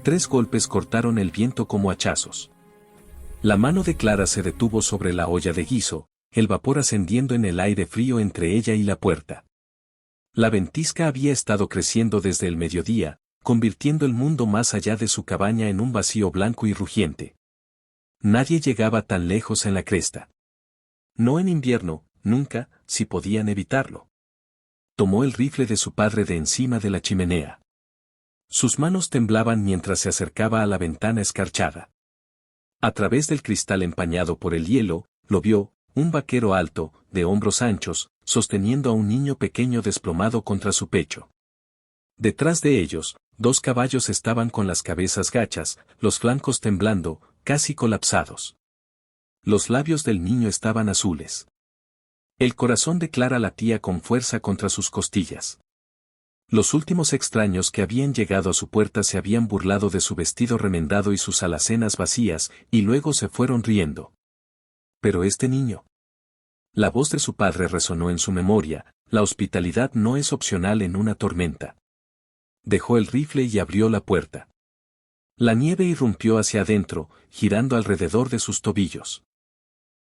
3 golpes cortaron el viento como hachazos. La mano de Clara se detuvo sobre la olla de guiso, el vapor ascendiendo en el aire frío entre ella y la puerta. La ventisca había estado creciendo desde el mediodía, convirtiendo el mundo más allá de su cabaña en un vacío blanco y rugiente. Nadie llegaba tan lejos en la cresta. No en invierno, nunca, si podían evitarlo. Tomó el rifle de su padre de encima de la chimenea. Sus manos temblaban mientras se acercaba a la ventana escarchada. A través del cristal empañado por el hielo, lo vio, un vaquero alto, de hombros anchos, sosteniendo a un niño pequeño desplomado contra su pecho. Detrás de ellos, 2 caballos estaban con las cabezas gachas, los flancos temblando, casi colapsados. Los labios del niño estaban azules. El corazón de Clara latía con fuerza contra sus costillas. Los últimos extraños que habían llegado a su puerta se habían burlado de su vestido remendado y sus alacenas vacías, y luego se fueron riendo. Pero este niño. La voz de su padre resonó en su memoria, la hospitalidad no es opcional en una tormenta. Dejó el rifle y abrió la puerta. La nieve irrumpió hacia adentro, girando alrededor de sus tobillos.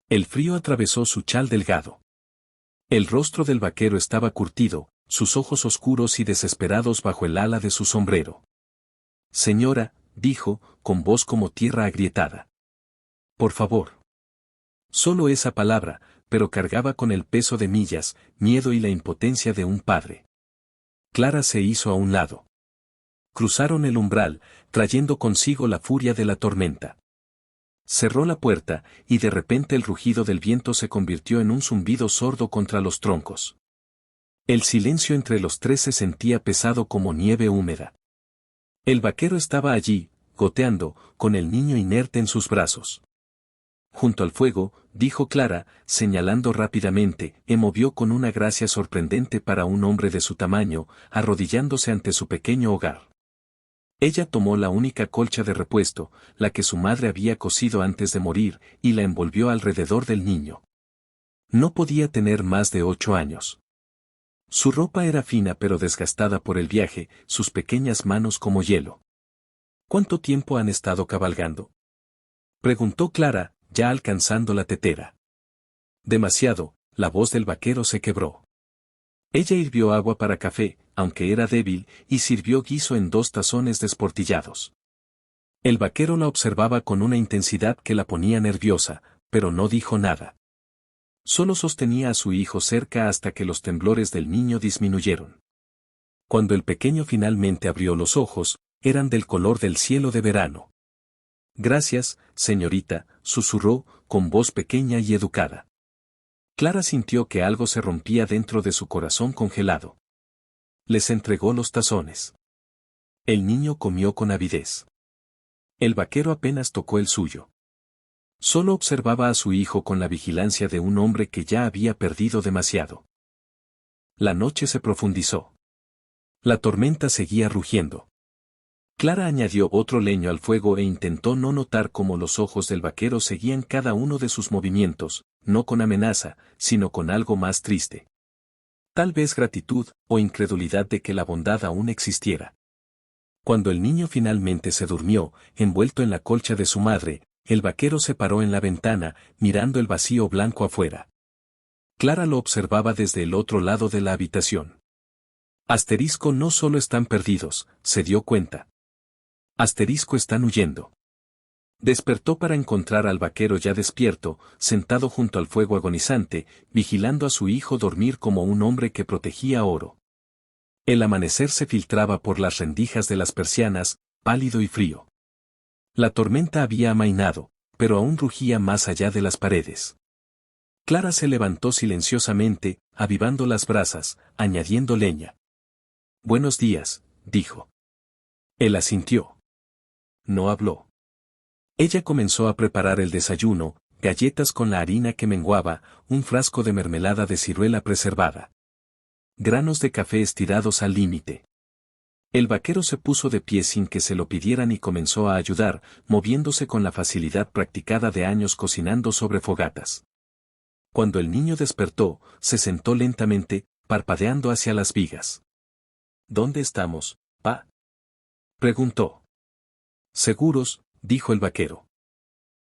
El frío atravesó su chal delgado. El rostro del vaquero estaba curtido, sus ojos oscuros y desesperados bajo el ala de su sombrero. Señora, dijo, con voz como tierra agrietada. Por favor. Solo esa palabra, pero cargaba con el peso de millas, miedo y la impotencia de un padre. Clara se hizo a un lado. Cruzaron el umbral, trayendo consigo la furia de la tormenta. Cerró la puerta, y de repente el rugido del viento se convirtió en un zumbido sordo contra los troncos. El silencio entre los 3 se sentía pesado como nieve húmeda. El vaquero estaba allí, goteando, con el niño inerte en sus brazos. Junto al fuego, dijo Clara, señalando rápidamente, movió con una gracia sorprendente para un hombre de su tamaño, arrodillándose ante su pequeño hogar. Ella tomó la única colcha de repuesto, la que su madre había cosido antes de morir, y la envolvió alrededor del niño. No podía tener más de 8 años. Su ropa era fina pero desgastada por el viaje, sus pequeñas manos como hielo. ¿Cuánto tiempo han estado cabalgando?, preguntó Clara, ya alcanzando la tetera. Demasiado, la voz del vaquero se quebró. Ella hirvió agua para café, aunque era débil, y sirvió guiso en 2 tazones desportillados. El vaquero la observaba con una intensidad que la ponía nerviosa, pero no dijo nada. Solo sostenía a su hijo cerca hasta que los temblores del niño disminuyeron. Cuando el pequeño finalmente abrió los ojos, eran del color del cielo de verano. Gracias, señorita, susurró, con voz pequeña y educada. Clara sintió que algo se rompía dentro de su corazón congelado. Les entregó los tazones. El niño comió con avidez. El vaquero apenas tocó el suyo. Solo observaba a su hijo con la vigilancia de un hombre que ya había perdido demasiado. La noche se profundizó. La tormenta seguía rugiendo. Clara añadió otro leño al fuego e intentó no notar cómo los ojos del vaquero seguían cada uno de sus movimientos, no con amenaza, sino con algo más triste. Tal vez gratitud o incredulidad de que la bondad aún existiera. Cuando el niño finalmente se durmió, envuelto en la colcha de su madre, el vaquero se paró en la ventana, mirando el vacío blanco afuera. Clara lo observaba desde el otro lado de la habitación. Asterisco no solo están perdidos, se dio cuenta. Asterisco están huyendo. Despertó para encontrar al vaquero ya despierto, sentado junto al fuego agonizante, vigilando a su hijo dormir como un hombre que protegía oro. El amanecer se filtraba por las rendijas de las persianas, pálido y frío. La tormenta había amainado, pero aún rugía más allá de las paredes. Clara se levantó silenciosamente, avivando las brasas, añadiendo leña. «Buenos días», dijo. Él asintió. No habló. Ella comenzó a preparar el desayuno, galletas con la harina que menguaba, un frasco de mermelada de ciruela preservada. Granos de café estirados al límite. El vaquero se puso de pie sin que se lo pidieran y comenzó a ayudar, moviéndose con la facilidad practicada de años cocinando sobre fogatas. Cuando el niño despertó, se sentó lentamente, parpadeando hacia las vigas. «¿Dónde estamos, pa?», preguntó. Seguros, dijo el vaquero.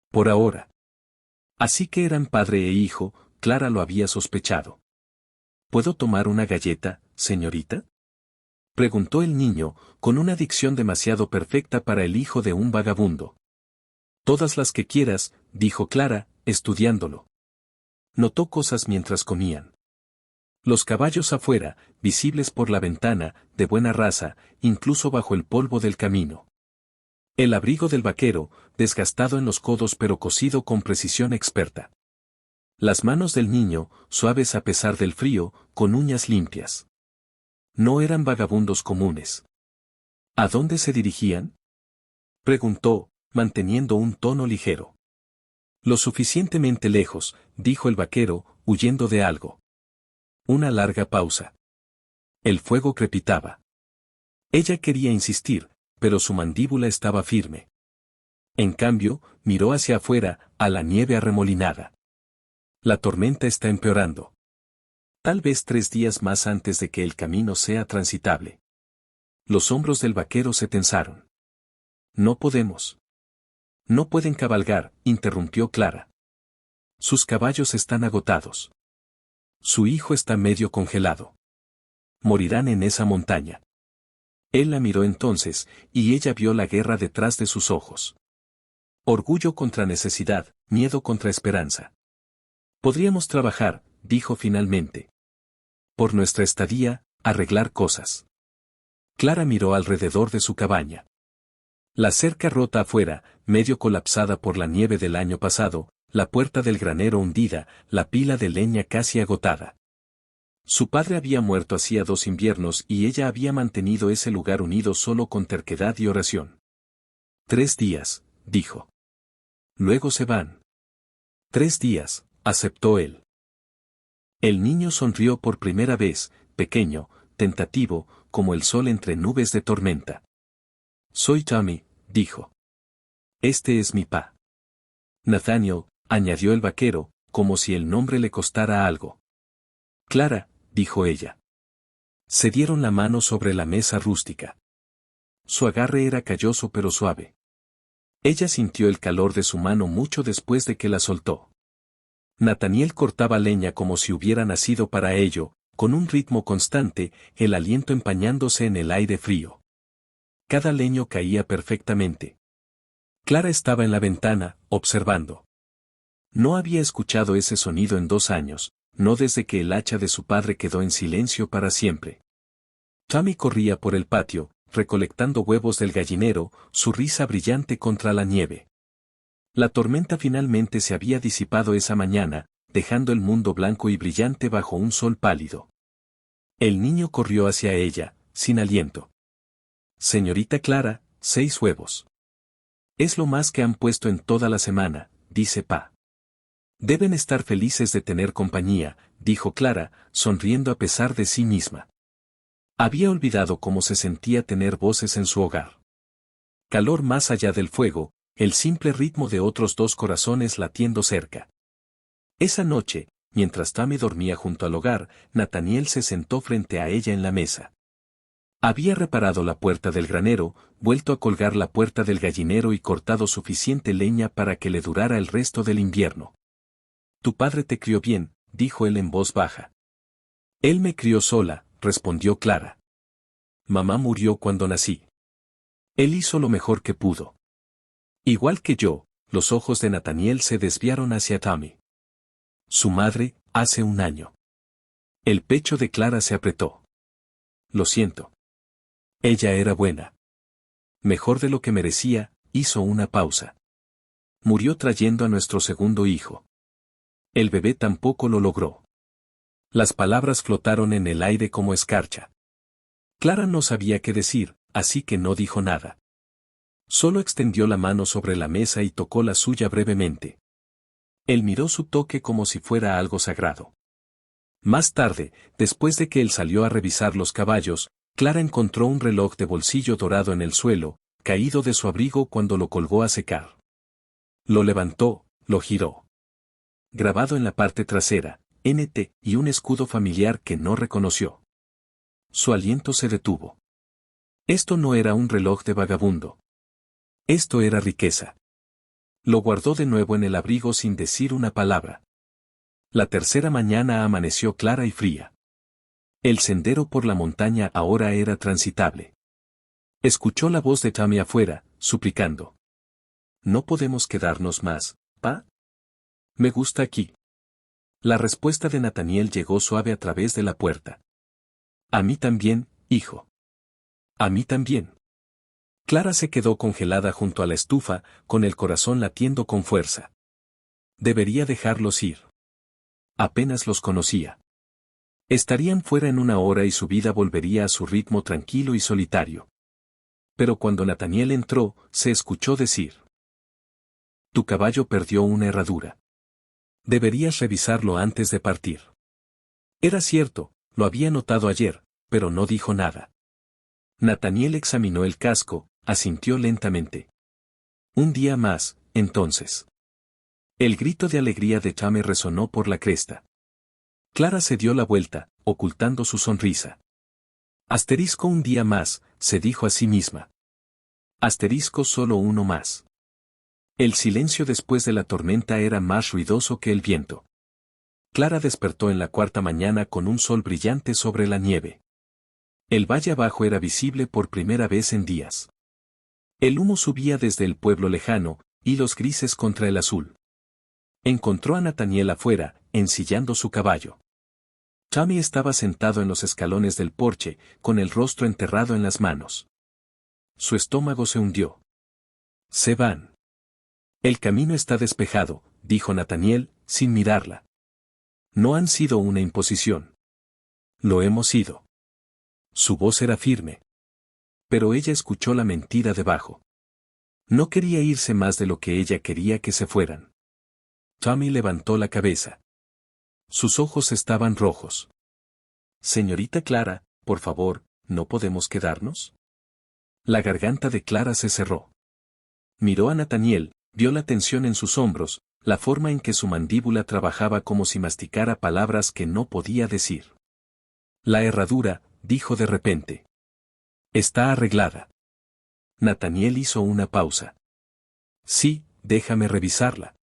Por ahora. Así que eran padre e hijo, Clara lo había sospechado. ¿Puedo tomar una galleta, señorita? Preguntó el niño, con una dicción demasiado perfecta para el hijo de un vagabundo. Todas las que quieras, dijo Clara, estudiándolo. Notó cosas mientras comían. Los caballos afuera, visibles por la ventana, de buena raza, incluso bajo el polvo del camino. El abrigo del vaquero, desgastado en los codos pero cosido con precisión experta. Las manos del niño, suaves a pesar del frío, con uñas limpias. No eran vagabundos comunes. ¿A dónde se dirigían? Preguntó, manteniendo un tono ligero. Lo suficientemente lejos, dijo el vaquero, huyendo de algo. Una larga pausa. El fuego crepitaba. Ella quería insistir, pero su mandíbula estaba firme. En cambio, miró hacia afuera, a la nieve arremolinada. La tormenta está empeorando. Tal vez 3 días más antes de que el camino sea transitable. Los hombros del vaquero se tensaron. No podemos. No pueden cabalgar, interrumpió Clara. Sus caballos están agotados. Su hijo está medio congelado. Morirán en esa montaña. Él la miró entonces, y ella vio la guerra detrás de sus ojos. Orgullo contra necesidad, miedo contra esperanza. Podríamos trabajar, dijo finalmente. Por nuestra estadía, arreglar cosas. Clara miró alrededor de su cabaña. La cerca rota afuera, medio colapsada por la nieve del año pasado, la puerta del granero hundida, la pila de leña casi agotada. Su padre había muerto hacía 2 inviernos y ella había mantenido ese lugar unido solo con terquedad y oración. 3 días, dijo. Luego se van. 3 días, aceptó él. El niño sonrió por primera vez, pequeño, tentativo, como el sol entre nubes de tormenta. Soy Tommy, dijo. Este es mi pa. Nathaniel, añadió el vaquero, como si el nombre le costara algo. Clara, dijo ella. Se dieron la mano sobre la mesa rústica. Su agarre era calloso pero suave. Ella sintió el calor de su mano mucho después de que la soltó. Nathaniel cortaba leña como si hubiera nacido para ello, con un ritmo constante, el aliento empañándose en el aire frío. Cada leño caía perfectamente. Clara estaba en la ventana, observando. No había escuchado ese sonido en 2 años, no desde que el hacha de su padre quedó en silencio para siempre. Tommy corría por el patio, recolectando huevos del gallinero, su risa brillante contra la nieve. La tormenta finalmente se había disipado esa mañana, dejando el mundo blanco y brillante bajo un sol pálido. El niño corrió hacia ella, sin aliento. Señorita Clara, 6 huevos. Es lo más que han puesto en toda la semana, dice Pa. Deben estar felices de tener compañía, dijo Clara, sonriendo a pesar de sí misma. Había olvidado cómo se sentía tener voces en su hogar. Calor más allá del fuego, el simple ritmo de otros 2 corazones latiendo cerca. Esa noche, mientras Tommy dormía junto al hogar, Nathaniel se sentó frente a ella en la mesa. Había reparado la puerta del granero, vuelto a colgar la puerta del gallinero y cortado suficiente leña para que le durara el resto del invierno. Tu padre te crió bien, dijo él en voz baja. Él me crió sola, respondió Clara. Mamá murió cuando nací. Él hizo lo mejor que pudo. Igual que yo, los ojos de Nathaniel se desviaron hacia Tommy. Su madre, hace 1 año. El pecho de Clara se apretó. Lo siento. Ella era buena. Mejor de lo que merecía, hizo una pausa. Murió trayendo a nuestro segundo hijo. El bebé tampoco lo logró. Las palabras flotaron en el aire como escarcha. Clara no sabía qué decir, así que no dijo nada. Solo extendió la mano sobre la mesa y tocó la suya brevemente. Él miró su toque como si fuera algo sagrado. Más tarde, después de que él salió a revisar los caballos, Clara encontró un reloj de bolsillo dorado en el suelo, caído de su abrigo cuando lo colgó a secar. Lo levantó, lo giró. Grabado en la parte trasera, NT y un escudo familiar que no reconoció. Su aliento se detuvo. Esto no era un reloj de vagabundo. Esto era riqueza. Lo guardó de nuevo en el abrigo sin decir una palabra. La tercera mañana amaneció clara y fría. El sendero por la montaña ahora era transitable. Escuchó la voz de Tammy afuera, suplicando. ¿No podemos quedarnos más, pa? Me gusta aquí. La respuesta de Nathaniel llegó suave a través de la puerta. A mí también, hijo. A mí también. Clara se quedó congelada junto a la estufa, con el corazón latiendo con fuerza. Debería dejarlos ir. Apenas los conocía. Estarían fuera en una hora y su vida volvería a su ritmo tranquilo y solitario. Pero cuando Nathaniel entró, se escuchó decir. Tu caballo perdió una herradura. Deberías revisarlo antes de partir. Era cierto, lo había notado ayer, pero no dijo nada. Nathaniel examinó el casco, asintió lentamente. Un día más, entonces. El grito de alegría de Chame resonó por la cresta. Clara se dio la vuelta, ocultando su sonrisa. Asterisco un día más, se dijo a sí misma. Asterisco solo uno más. El silencio después de la tormenta era más ruidoso que el viento. Clara despertó en la cuarta mañana con un sol brillante sobre la nieve. El valle abajo era visible por primera vez en días. El humo subía desde el pueblo lejano, hilos grises contra el azul. Encontró a Nathaniel afuera, ensillando su caballo. Chami estaba sentado en los escalones del porche, con el rostro enterrado en las manos. Su estómago se hundió. Se van. El camino está despejado, dijo Nathaniel, sin mirarla. No han sido una imposición. Lo hemos sido. Su voz era firme. Pero ella escuchó la mentira debajo. No quería irse más de lo que ella quería que se fueran. Tommy levantó la cabeza. Sus ojos estaban rojos. Señorita Clara, por favor, ¿no podemos quedarnos? La garganta de Clara se cerró. Miró a Nathaniel, vio la tensión en sus hombros, la forma en que su mandíbula trabajaba como si masticara palabras que no podía decir. La herradura, dijo de repente. Está arreglada. Nathaniel hizo una pausa. Sí, déjame revisarla.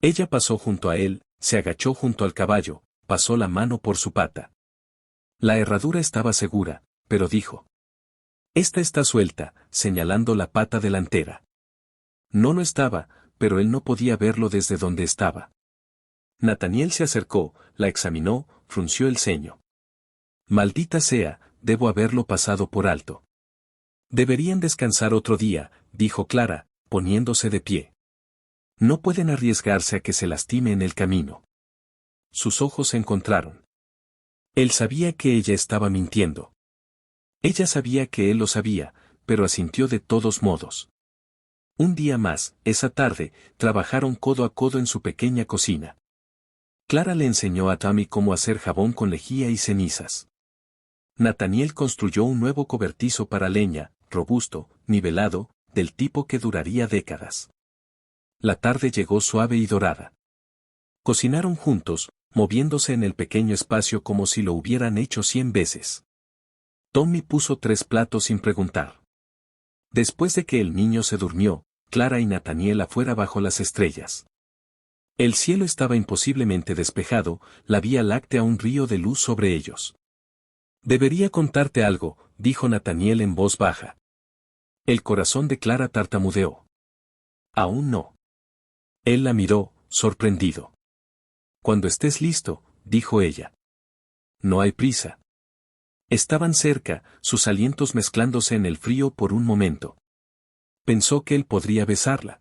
Ella pasó junto a él, se agachó junto al caballo, pasó la mano por su pata. La herradura estaba segura, pero dijo. Esta está suelta, señalando la pata delantera. No lo estaba, pero él no podía verlo desde donde estaba. Nathaniel se acercó, la examinó, frunció el ceño. Maldita sea, debo haberlo pasado por alto. Deberían descansar otro día, dijo Clara, poniéndose de pie. No pueden arriesgarse a que se lastime en el camino. Sus ojos se encontraron. Él sabía que ella estaba mintiendo. Ella sabía que él lo sabía, pero asintió de todos modos. Un día más, esa tarde, trabajaron codo a codo en su pequeña cocina. Clara le enseñó a Tommy cómo hacer jabón con lejía y cenizas. Nathaniel construyó un nuevo cobertizo para leña, robusto, nivelado, del tipo que duraría décadas. La tarde llegó suave y dorada. Cocinaron juntos, moviéndose en el pequeño espacio como si lo hubieran hecho 100 veces. Tommy puso 3 platos sin preguntar. Después de que el niño se durmió, Clara y Nathaniel afuera bajo las estrellas. El cielo estaba imposiblemente despejado, la Vía Láctea un río de luz sobre ellos. Debería contarte algo, dijo Nathaniel en voz baja. El corazón de Clara tartamudeó. Aún no. Él la miró, sorprendido. Cuando estés listo, dijo ella. No hay prisa. Estaban cerca, sus alientos mezclándose en el frío por un momento. Pensó que él podría besarla.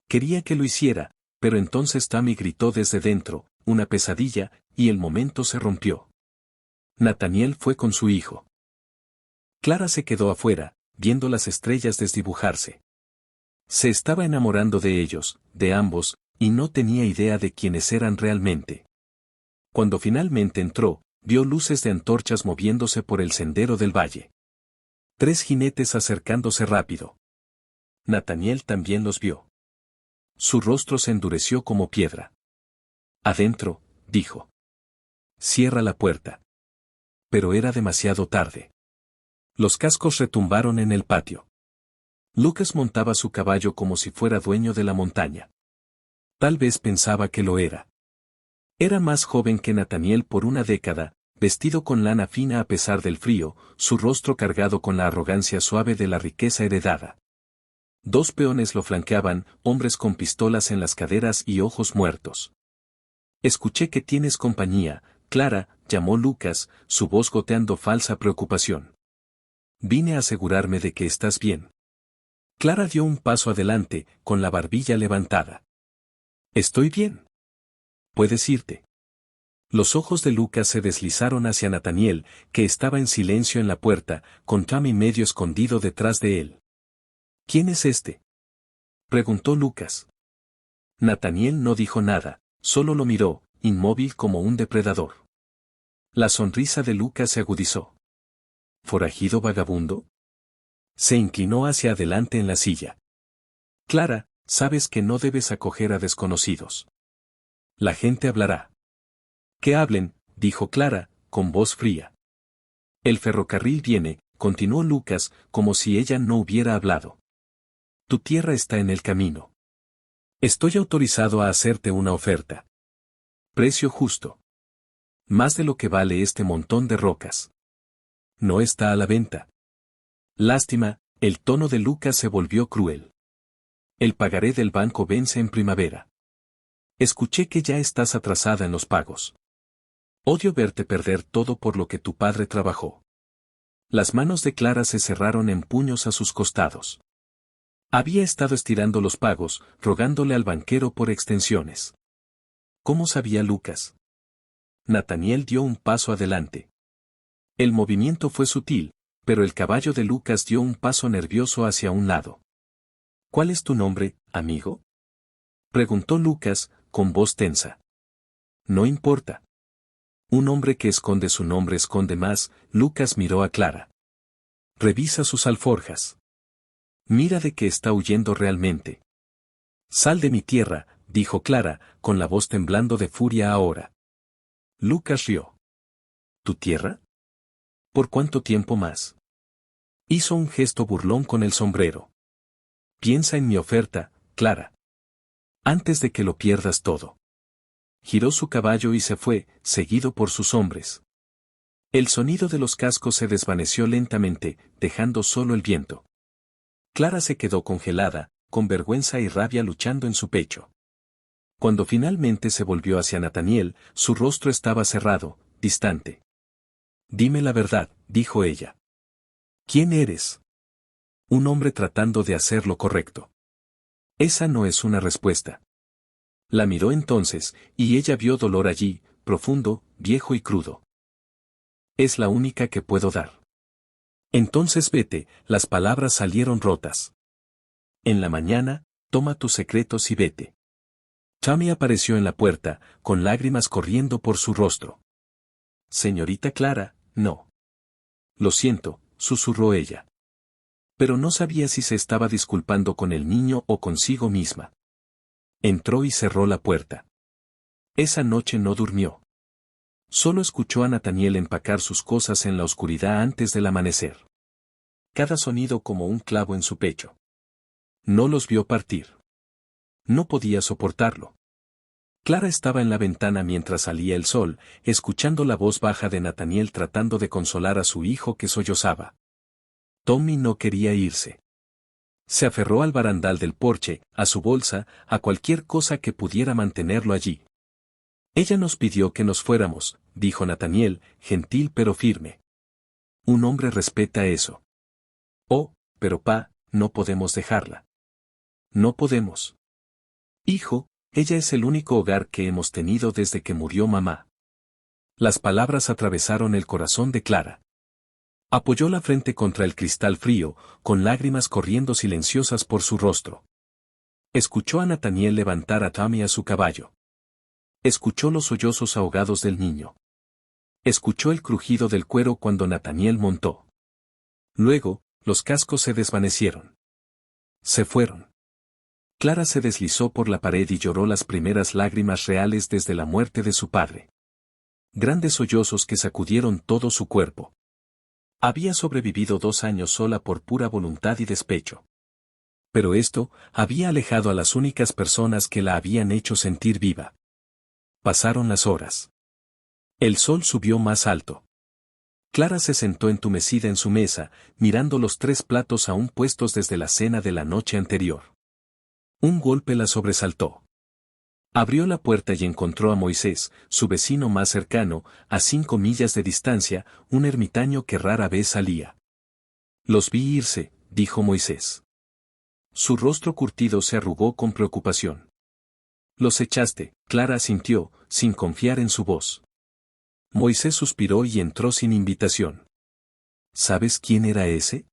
Quería que lo hiciera, pero entonces Tammy gritó desde dentro, una pesadilla, y el momento se rompió. Nathaniel fue con su hijo. Clara se quedó afuera, viendo las estrellas desdibujarse. Se estaba enamorando de ellos, de ambos, y no tenía idea de quiénes eran realmente. Cuando finalmente entró, vio luces de antorchas moviéndose por el sendero del valle. 3 jinetes acercándose rápido. Nathaniel también los vio. Su rostro se endureció como piedra. Adentro, dijo. Cierra la puerta. Pero era demasiado tarde. Los cascos retumbaron en el patio. Lucas montaba su caballo como si fuera dueño de la montaña. Tal vez pensaba que lo era. Era más joven que Nathaniel por una década, vestido con lana fina a pesar del frío, su rostro cargado con la arrogancia suave de la riqueza heredada. Dos peones lo flanqueaban, hombres con pistolas en las caderas y ojos muertos. Escuché que tienes compañía, Clara, llamó Lucas, su voz goteando falsa preocupación. Vine a asegurarme de que estás bien. Clara dio un paso adelante, con la barbilla levantada. Estoy bien. Puedes irte. Los ojos de Lucas se deslizaron hacia Nathaniel, que estaba en silencio en la puerta, con Tommy medio escondido detrás de él. ¿Quién es este?, preguntó Lucas. Nathaniel no dijo nada, solo lo miró, inmóvil como un depredador. La sonrisa de Lucas se agudizó. ¿Forajido vagabundo? Se inclinó hacia adelante en la silla. Clara, sabes que no debes acoger a desconocidos. La gente hablará. Que hablen, dijo Clara, con voz fría. El ferrocarril viene, continuó Lucas, como si ella no hubiera hablado. Tu tierra está en el camino. Estoy autorizado a hacerte una oferta. Precio justo. Más de lo que vale este montón de rocas. No está a la venta. Lástima, el tono de Lucas se volvió cruel. El pagaré del banco vence en primavera. Escuché que ya estás atrasada en los pagos. Odio verte perder todo por lo que tu padre trabajó. Las manos de Clara se cerraron en puños a sus costados. Había estado estirando los pagos, rogándole al banquero por extensiones. ¿Cómo sabía Lucas? Nathaniel dio un paso adelante. El movimiento fue sutil, pero el caballo de Lucas dio un paso nervioso hacia un lado. ¿Cuál es tu nombre, amigo?, preguntó Lucas, con voz tensa. No importa. Un hombre que esconde su nombre esconde más. Lucas miró a Clara. Revisa sus alforjas. Mira de qué está huyendo realmente. Sal de mi tierra, dijo Clara, con la voz temblando de furia ahora. Lucas rió. ¿Tu tierra? ¿Por cuánto tiempo más? Hizo un gesto burlón con el sombrero. Piensa en mi oferta, Clara. Antes de que lo pierdas todo. Giró su caballo y se fue, seguido por sus hombres. El sonido de los cascos se desvaneció lentamente, dejando solo el viento. Clara se quedó congelada, con vergüenza y rabia luchando en su pecho. Cuando finalmente se volvió hacia Nathaniel, su rostro estaba cerrado, distante. Dime la verdad, dijo ella. ¿Quién eres? Un hombre tratando de hacer lo correcto. Esa no es una respuesta. La miró entonces, y ella vio dolor allí, profundo, viejo y crudo. Es la única que puedo dar. Entonces vete, las palabras salieron rotas. En la mañana, toma tus secretos y vete. Tommy apareció en la puerta, con lágrimas corriendo por su rostro. Señorita Clara, no. Lo siento, susurró ella. Pero no sabía si se estaba disculpando con el niño o consigo misma. Entró y cerró la puerta. Esa noche no durmió. Solo escuchó a Nathaniel empacar sus cosas en la oscuridad antes del amanecer. Cada sonido como un clavo en su pecho. No los vio partir. No podía soportarlo. Clara estaba en la ventana mientras salía el sol, escuchando la voz baja de Nathaniel tratando de consolar a su hijo que sollozaba. Tommy no quería irse. Se aferró al barandal del porche, a su bolsa, a cualquier cosa que pudiera mantenerlo allí. Ella nos pidió que nos fuéramos, dijo Nathaniel, gentil pero firme. Un hombre respeta eso. Oh, pero pa, no podemos dejarla. No podemos. Hijo, ella es el único hogar que hemos tenido desde que murió mamá. Las palabras atravesaron el corazón de Clara. Apoyó la frente contra el cristal frío, con lágrimas corriendo silenciosas por su rostro. Escuchó a Nathaniel levantar a Tommy a su caballo. Escuchó los sollozos ahogados del niño. Escuchó el crujido del cuero cuando Nathaniel montó. Luego, los cascos se desvanecieron. Se fueron. Clara se deslizó por la pared y lloró las primeras lágrimas reales desde la muerte de su padre. Grandes sollozos que sacudieron todo su cuerpo. Había sobrevivido 2 años sola por pura voluntad y despecho. Pero esto había alejado a las únicas personas que la habían hecho sentir viva. Pasaron las horas. El sol subió más alto. Clara se sentó entumecida en su mesa, mirando los 3 platos aún puestos desde la cena de la noche anterior. Un golpe la sobresaltó. Abrió la puerta y encontró a Moisés, su vecino más cercano, a 5 millas de distancia, un ermitaño que rara vez salía. «Los vi irse», dijo Moisés. Su rostro curtido se arrugó con preocupación. «Los echaste», Clara asintió, sin confiar en su voz. Moisés suspiró y entró sin invitación. «¿Sabes quién era ese?».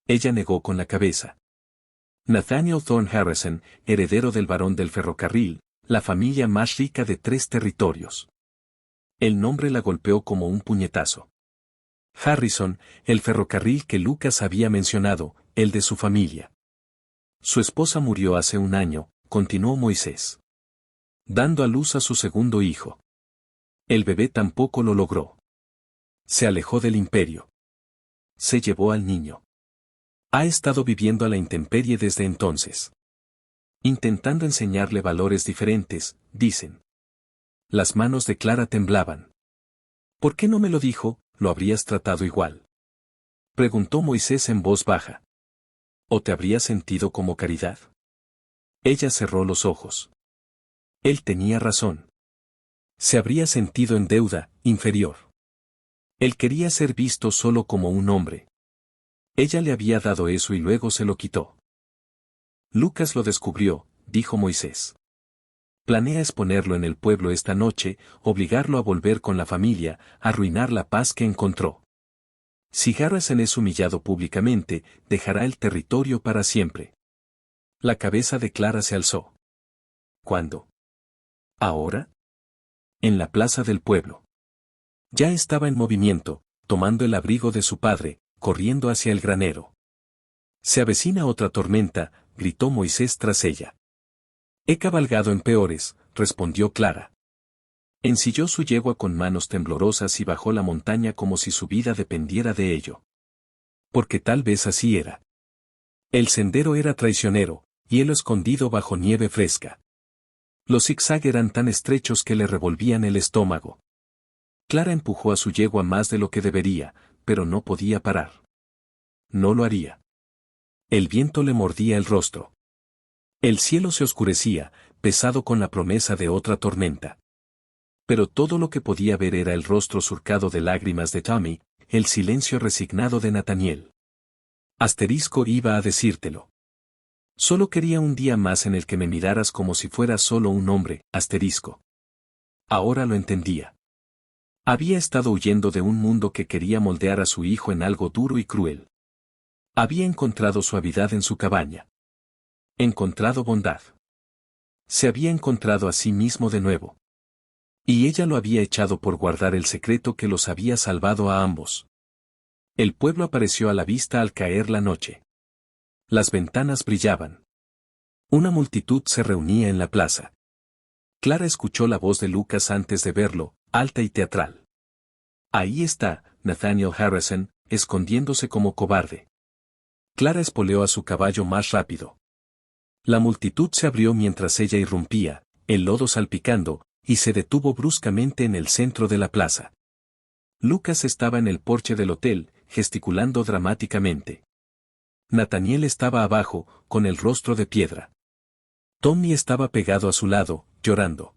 Ella negó con la cabeza. Nathaniel Thorne Harrison, heredero del barón del ferrocarril, la familia más rica de 3 territorios. El nombre la golpeó como un puñetazo. Harrison, el ferrocarril que Lucas había mencionado, el de su familia. Su esposa murió hace 1 año, continuó Moisés. Dando a luz a su segundo hijo. El bebé tampoco lo logró. Se alejó del imperio. Se llevó al niño. Ha estado viviendo a la intemperie desde entonces. Intentando enseñarle valores diferentes, dicen. Las manos de Clara temblaban. ¿Por qué no me lo dijo? Lo habrías tratado igual. Preguntó Moisés en voz baja. ¿O te habría sentido como caridad? Ella cerró los ojos. Él tenía razón. Se habría sentido en deuda, inferior. Él quería ser visto solo como un hombre. Ella le había dado eso y luego se lo quitó. Lucas lo descubrió, dijo Moisés. Planea exponerlo en el pueblo esta noche, obligarlo a volver con la familia, arruinar la paz que encontró. Si Harrison es humillado públicamente, dejará el territorio para siempre. La cabeza de Clara se alzó. ¿Cuándo? ¿Ahora? En la plaza del pueblo. Ya estaba en movimiento, tomando el abrigo de su padre, corriendo hacia el granero. Se avecina otra tormenta, gritó Moisés tras ella. He cabalgado en peores, respondió Clara. Ensilló su yegua con manos temblorosas y bajó la montaña como si su vida dependiera de ello. Porque tal vez así era. El sendero era traicionero, hielo escondido bajo nieve fresca. Los zigzag eran tan estrechos que le revolvían el estómago. Clara empujó a su yegua más de lo que debería, pero no podía parar. No lo haría. El viento le mordía el rostro. El cielo se oscurecía, pesado con la promesa de otra tormenta. Pero todo lo que podía ver era el rostro surcado de lágrimas de Tommy, el silencio resignado de Nathaniel. Asterisco iba a decírtelo. Solo quería un día más en el que me miraras como si fueras solo un hombre, asterisco. Ahora lo entendía. Había estado huyendo de un mundo que quería moldear a su hijo en algo duro y cruel. Había encontrado suavidad en su cabaña. Encontrado bondad. Se había encontrado a sí mismo de nuevo. Y ella lo había echado por guardar el secreto que los había salvado a ambos. El pueblo apareció a la vista al caer la noche. Las ventanas brillaban. Una multitud se reunía en la plaza. Clara escuchó la voz de Lucas antes de verlo, alta y teatral. Ahí está, Nathaniel Harrison, escondiéndose como cobarde. Clara espoleó a su caballo más rápido. La multitud se abrió mientras ella irrumpía, el lodo salpicando, y se detuvo bruscamente en el centro de la plaza. Lucas estaba en el porche del hotel, gesticulando dramáticamente. Nathaniel estaba abajo, con el rostro de piedra. Tommy estaba pegado a su lado, llorando.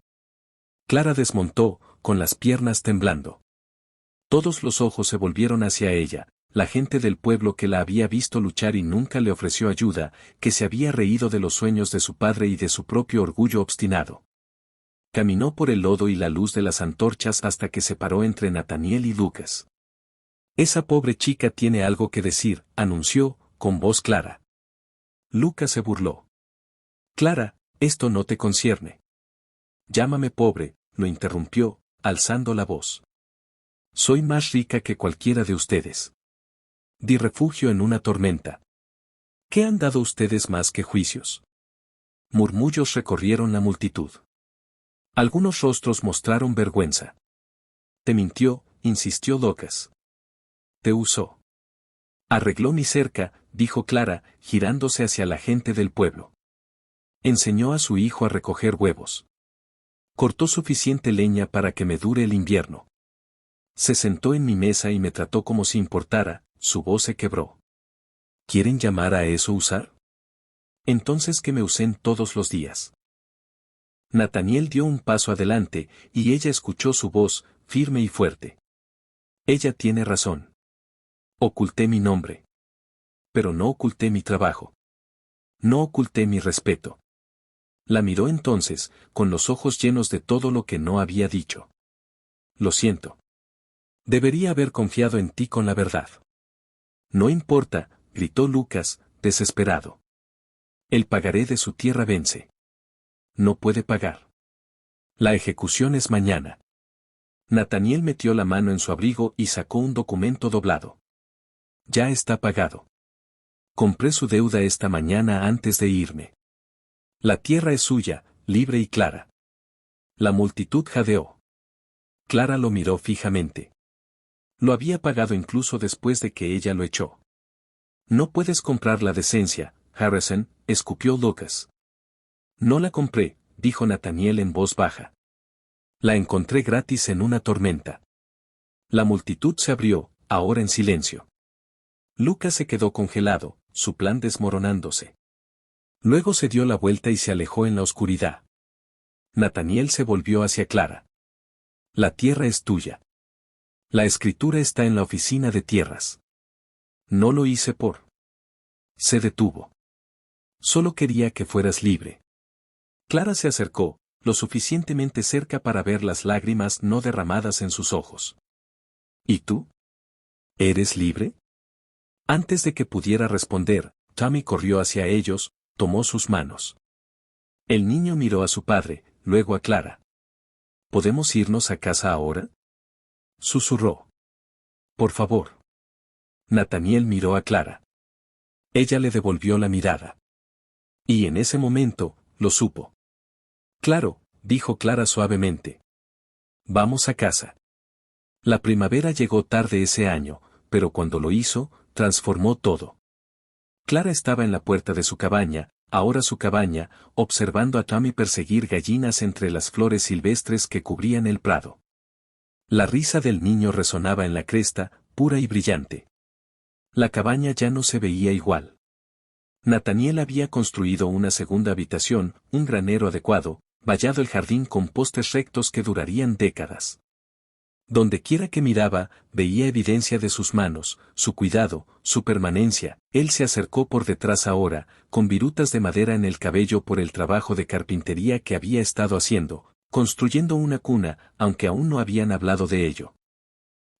Clara desmontó, con las piernas temblando. Todos los ojos se volvieron hacia ella, la gente del pueblo que la había visto luchar y nunca le ofreció ayuda, que se había reído de los sueños de su padre y de su propio orgullo obstinado. Caminó por el lodo y la luz de las antorchas hasta que se paró entre Nathaniel y Lucas. Esa pobre chica tiene algo que decir, anunció, con voz clara. Lucas se burló. Clara, esto no te concierne. Llámame pobre, lo interrumpió, alzando la voz. Soy más rica que cualquiera de ustedes. Di refugio en una tormenta. ¿Qué han dado ustedes más que juicios? Murmullos recorrieron la multitud. Algunos rostros mostraron vergüenza. Te mintió, insistió Lucas. Te usó. Arregló mi cerca, dijo Clara, girándose hacia la gente del pueblo. Enseñó a su hijo a recoger huevos. Cortó suficiente leña para que me dure el invierno. Se sentó en mi mesa y me trató como si importara, su voz se quebró. ¿Quieren llamar a eso usar? Entonces que me usen todos los días. Nathaniel dio un paso adelante, y ella escuchó su voz, firme y fuerte. Ella tiene razón. Oculté mi nombre. Pero no oculté mi trabajo. No oculté mi respeto. La miró entonces, con los ojos llenos de todo lo que no había dicho. Lo siento. Debería haber confiado en ti con la verdad. No importa, gritó Lucas, desesperado. El pagaré de su tierra vence. No puede pagar. La ejecución es mañana. Nathaniel metió la mano en su abrigo y sacó un documento doblado. Ya está pagado. Compré su deuda esta mañana antes de irme. La tierra es suya, libre y clara. La multitud jadeó. Clara lo miró fijamente. Lo había pagado incluso después de que ella lo echó. No puedes comprar la decencia, Harrison, escupió Lucas. No la compré, dijo Nathaniel en voz baja. La encontré gratis en una tormenta. La multitud se abrió, ahora en silencio. Lucas se quedó congelado, su plan desmoronándose. Luego se dio la vuelta y se alejó en la oscuridad. Nathaniel se volvió hacia Clara. La tierra es tuya. La escritura está en la oficina de tierras. No lo hice por. Se detuvo. Solo quería que fueras libre. Clara se acercó, lo suficientemente cerca para ver las lágrimas no derramadas en sus ojos. ¿Y tú? ¿Eres libre? Antes de que pudiera responder, Tommy corrió hacia ellos, tomó sus manos. El niño miró a su padre, luego a Clara. ¿Podemos irnos a casa ahora? Susurró. Por favor. Nathaniel miró a Clara. Ella le devolvió la mirada. Y en ese momento, lo supo. Claro, dijo Clara suavemente. Vamos a casa. La primavera llegó tarde ese año, pero cuando lo hizo, transformó todo. Clara estaba en la puerta de su cabaña, ahora su cabaña, observando a Tommy perseguir gallinas entre las flores silvestres que cubrían el prado. La risa del niño resonaba en la cresta, pura y brillante. La cabaña ya no se veía igual. Nathaniel había construido una segunda habitación, un granero adecuado, vallado el jardín con postes rectos que durarían décadas. Dondequiera que miraba, veía evidencia de sus manos, su cuidado, su permanencia. Él se acercó por detrás ahora, con virutas de madera en el cabello por el trabajo de carpintería que había estado haciendo, construyendo una cuna, aunque aún no habían hablado de ello.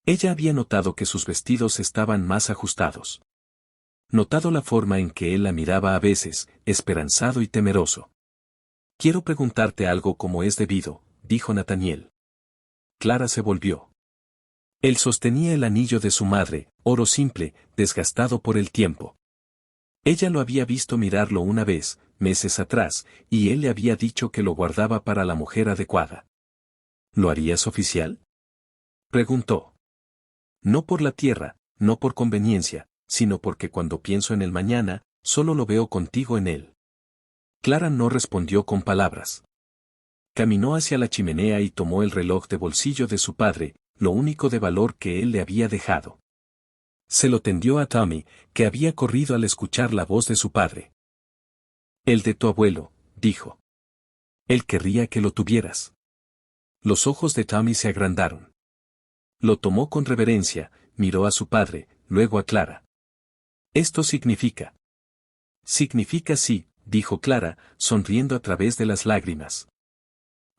Ella había notado que sus vestidos estaban más ajustados. Notado la forma en que él la miraba a veces, esperanzado y temeroso. Quiero preguntarte algo como es debido, dijo Nathaniel. Clara se volvió. Él sostenía el anillo de su madre, oro simple, desgastado por el tiempo. Ella lo había visto mirarlo una vez, meses atrás, y él le había dicho que lo guardaba para la mujer adecuada. ¿Lo harías oficial? Preguntó. No por la tierra, no por conveniencia, sino porque cuando pienso en el mañana, solo lo veo contigo en él. Clara no respondió con palabras. Caminó hacia la chimenea y tomó el reloj de bolsillo de su padre, lo único de valor que él le había dejado. Se lo tendió a Tommy, que había corrido al escuchar la voz de su padre. El de tu abuelo, dijo. Él querría que lo tuvieras. Los ojos de Tommy se agrandaron. Lo tomó con reverencia, miró a su padre, luego a Clara. Esto significa. Significa sí, dijo Clara, sonriendo a través de las lágrimas.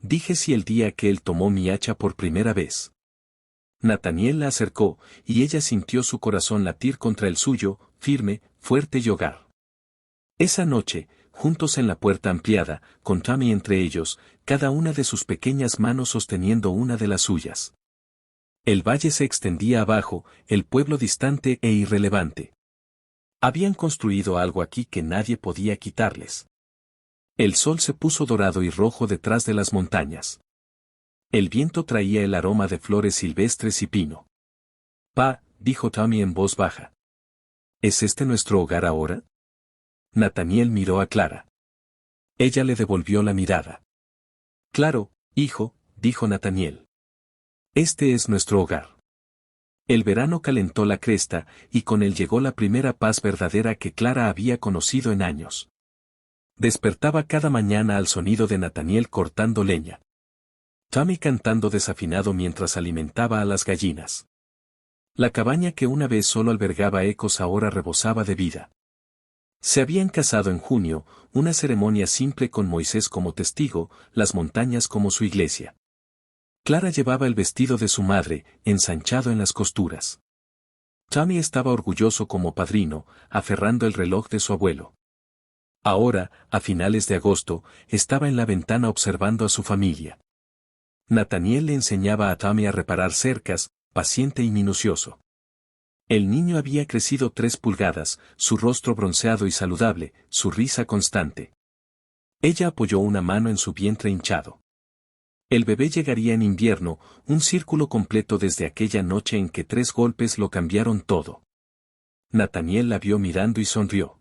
Dije sí el día que él tomó mi hacha por primera vez. Nathaniel la acercó, y ella sintió su corazón latir contra el suyo, firme, fuerte y hogar. Esa noche, juntos en la puerta ampliada, con Tommy entre ellos, cada una de sus pequeñas manos sosteniendo una de las suyas. El valle se extendía abajo, el pueblo distante e irrelevante. Habían construido algo aquí que nadie podía quitarles. El sol se puso dorado y rojo detrás de las montañas. El viento traía el aroma de flores silvestres y pino. Pa, dijo Tommy en voz baja. ¿Es este nuestro hogar ahora? Nathaniel miró a Clara. Ella le devolvió la mirada. Claro, hijo, dijo Nathaniel. Este es nuestro hogar. El verano calentó la cresta, y con él llegó la primera paz verdadera que Clara había conocido en años. Despertaba cada mañana al sonido de Nathaniel cortando leña. Tommy cantando desafinado mientras alimentaba a las gallinas. La cabaña que una vez solo albergaba ecos ahora rebosaba de vida. Se habían casado en junio, una ceremonia simple con Moisés como testigo, las montañas como su iglesia. Clara llevaba el vestido de su madre, ensanchado en las costuras. Tommy estaba orgulloso como padrino, aferrando el reloj de su abuelo. Ahora, a finales de agosto, estaba en la ventana observando a su familia. Nathaniel le enseñaba a Tommy a reparar cercas, paciente y minucioso. El niño había crecido 3 pulgadas, su rostro bronceado y saludable, su risa constante. Ella apoyó una mano en su vientre hinchado. El bebé llegaría en invierno, un círculo completo desde aquella noche en que 3 golpes lo cambiaron todo. Nathaniel la vio mirando y sonrió.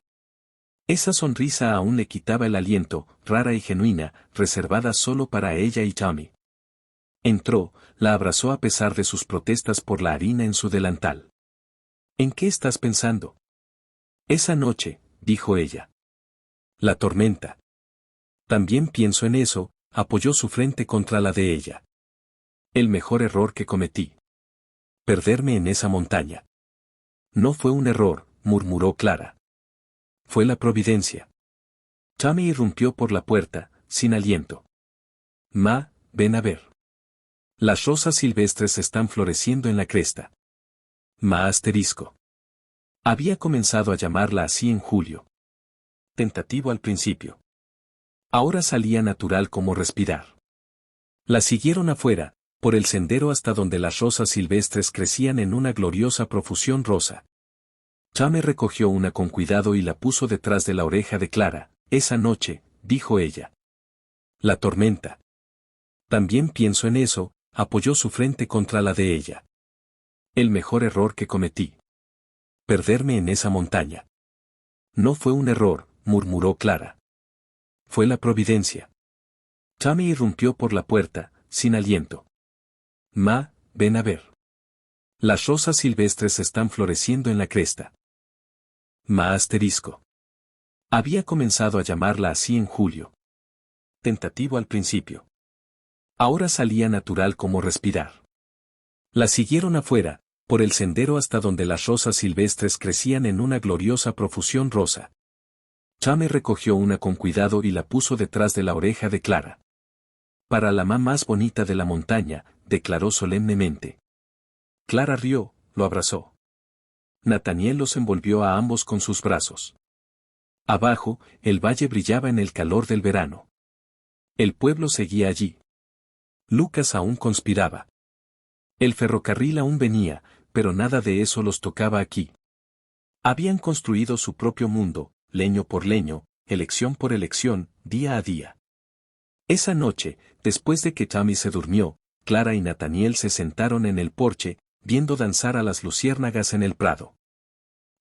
Esa sonrisa aún le quitaba el aliento, rara y genuina, reservada solo para ella y Tommy. Entró, la abrazó a pesar de sus protestas por la harina en su delantal. ¿En qué estás pensando? Esa noche, dijo ella. La tormenta. También pienso en eso, apoyó su frente contra la de ella. El mejor error que cometí. Perderme en esa montaña. No fue un error, murmuró Clara. Fue la providencia. Tommy irrumpió por la puerta, sin aliento. Ma, ven a ver. Las rosas silvestres están floreciendo en la cresta. Ma asterisco. Había comenzado a llamarla así en julio. Tentativo al principio. Ahora salía natural como respirar. La siguieron afuera, por el sendero hasta donde las rosas silvestres crecían en una gloriosa profusión rosa. Tommy recogió una con cuidado y la puso detrás de la oreja de Clara. Esa noche, dijo ella. La tormenta. También pienso en eso, apoyó su frente contra la de ella. El mejor error que cometí. Perderme en esa montaña. No fue un error, murmuró Clara. Fue la providencia. Tommy irrumpió por la puerta, sin aliento. Ma, ven a ver. Las rosas silvestres están floreciendo en la cresta. Ma asterisco. Había comenzado a llamarla así en julio. Tentativo al principio. Ahora salía natural como respirar. La siguieron afuera, por el sendero hasta donde las rosas silvestres crecían en una gloriosa profusión rosa. Tommy recogió una con cuidado y la puso detrás de la oreja de Clara. Para la mamá más bonita de la montaña, declaró solemnemente. Clara rió, lo abrazó. Nathaniel los envolvió a ambos con sus brazos. Abajo, el valle brillaba en el calor del verano. El pueblo seguía allí. Lucas aún conspiraba. El ferrocarril aún venía, pero nada de eso los tocaba aquí. Habían construido su propio mundo, leño por leño, elección por elección, día a día. Esa noche, después de que Tommy se durmió, Clara y Nathaniel se sentaron en el porche, viendo danzar a las luciérnagas en el prado.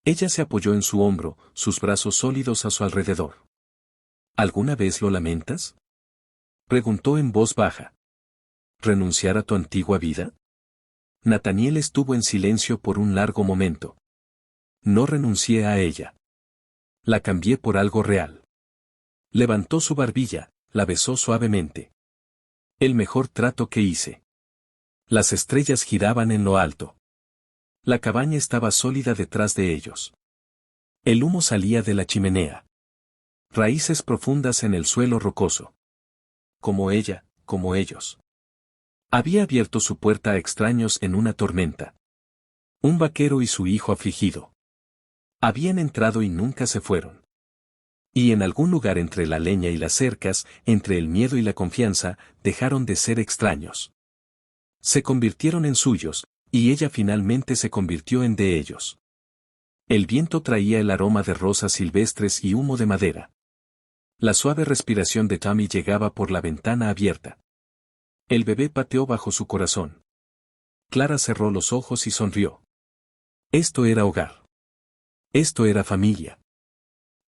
Ella se apoyó en su hombro, sus brazos sólidos a su alrededor. ¿Alguna vez lo lamentas? Preguntó en voz baja. ¿Renunciar a tu antigua vida? Nathaniel estuvo en silencio por un largo momento. No renuncié a ella. La cambié por algo real. Levantó su barbilla, la besó suavemente. El mejor trato que hice. Las estrellas giraban en lo alto. La cabaña estaba sólida detrás de ellos. El humo salía de la chimenea. Raíces profundas en el suelo rocoso. Como ella, como ellos. Había abierto su puerta a extraños en una tormenta. Un vaquero y su hijo afligido. Habían entrado y nunca se fueron. Y en algún lugar entre la leña y las cercas, entre el miedo y la confianza, dejaron de ser extraños. Se convirtieron en suyos, y ella finalmente se convirtió en de ellos. El viento traía el aroma de rosas silvestres y humo de madera. La suave respiración de Tommy llegaba por la ventana abierta. El bebé pateó bajo su corazón. Clara cerró los ojos y sonrió. Esto era hogar. Esto era familia.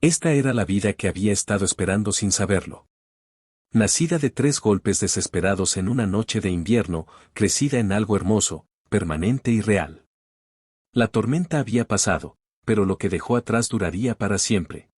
Esta era la vida que había estado esperando sin saberlo. Nacida de 3 golpes desesperados en una noche de invierno, crecida en algo hermoso, permanente y real. La tormenta había pasado, pero lo que dejó atrás duraría para siempre.